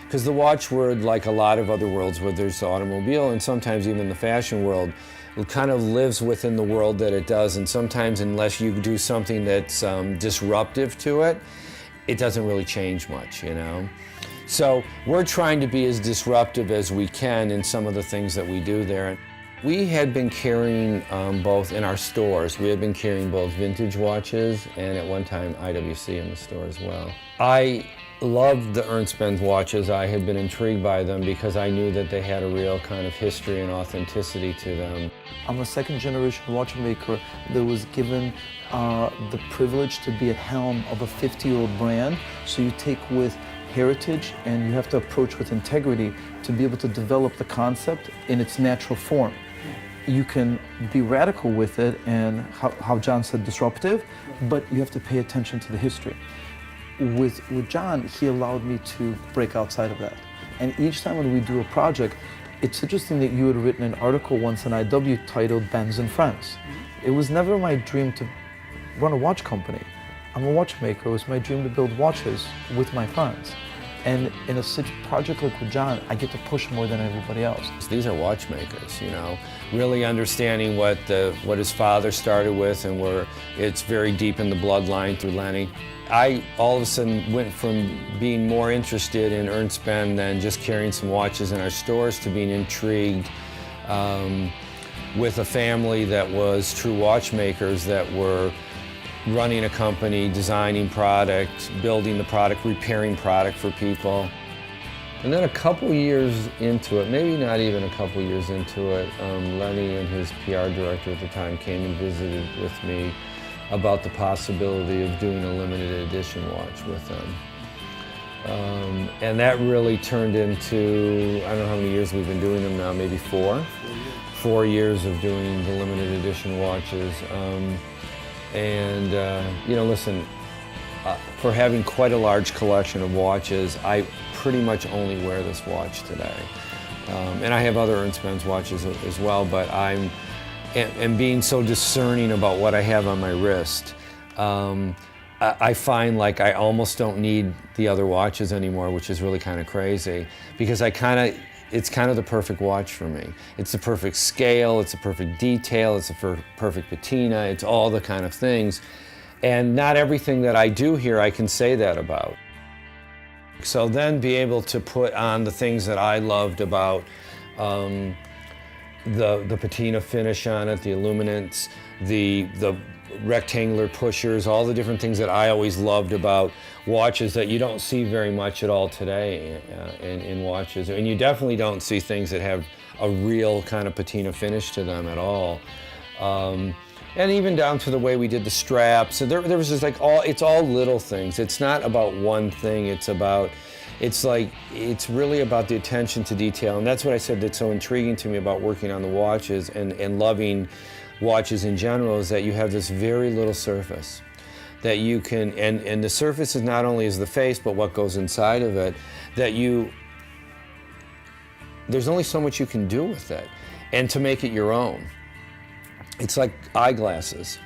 Because the watch world, like a lot of other worlds where there's the automobile and sometimes even the fashion world, it kind of lives within the world that it does, and sometimes unless you do something that's disruptive to it, it doesn't really change much, you know? So we're trying to be as disruptive as we can in some of the things that we do there. We had been carrying both in our stores. We had been carrying both vintage watches and at one time IWC in the store as well. I loved the Ernst Benz watches. I had been intrigued by them because I knew that they had a real kind of history and authenticity to them. I'm a second-generation watchmaker that was given the privilege to be at helm of a 50-year-old brand. So you take with heritage and you have to approach with integrity to be able to develop the concept in its natural form. You can be radical with it and, how Jon said, disruptive, but you have to pay attention to the history. With Jon, he allowed me to break outside of that. And each time when we do a project, it's interesting that you had written an article once in IW titled Benz and Friends. It was never my dream to run a watch company. I'm a watchmaker. It was my dream to build watches with my friends. And in a project like with Jon, I get to push more than everybody else. These are watchmakers, you know, really understanding what his father started with and where it's very deep in the bloodline through Lenny. I all of a sudden went from being more interested in Ernst Benz than just carrying some watches in our stores to being intrigued with a family that was true watchmakers that were running a company, designing product, building the product, repairing product for people. And then a couple years into it, maybe not even a couple years into it, Lenny and his PR director at the time came and visited with me about the possibility of doing a limited edition watch with them. And that really turned into, I don't know how many years we've been doing them now, maybe 4? 4 years of doing the limited edition watches. You know, listen, for having quite a large collection of watches, I pretty much only wear this watch today. And I have other Ernst Benz watches as well, but and being so discerning about what I have on my wrist, I find like I almost don't need the other watches anymore, which is really kind of crazy, because it's kind of the perfect watch for me. It's the perfect scale, it's the perfect detail, it's the perfect patina, it's all the kind of things. And not everything that I do here I can say that about. So then be able to put on the things that I loved about the patina finish on it, the illuminants, the rectangular pushers, all the different things that I always loved about watches that you don't see very much at all today in watches. And you definitely don't see things that have a real kind of patina finish to them at all. And even down to the way we did the straps. So there was just like it's all little things. It's not about one thing, it's really about the attention to detail. And that's what I said that's so intriguing to me about working on the watches and loving watches in general, is that you have this very little surface that you can, and the surface is not only is the face, but what goes inside of it, there's only so much you can do with it, and to make it your own. It's like eyeglasses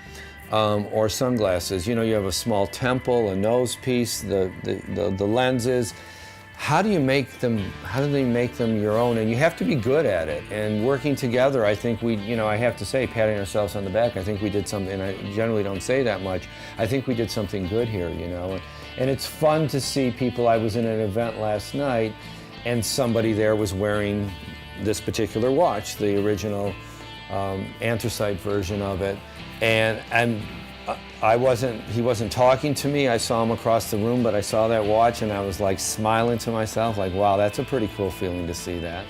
or sunglasses. You know, you have a small temple, a nose piece, the lenses. How do they make them your own? And you have to be good at it. And working together, I think I have to say, patting ourselves on the back, I think we did something, and I generally don't say that much, I think we did something good here, you know. And it's fun to see people. I was in an event last night, and somebody there was wearing this particular watch, the original anthracite version of it. And he wasn't talking to me. I saw him across the room, but I saw that watch and I was like smiling to myself, like, wow, that's a pretty cool feeling to see that.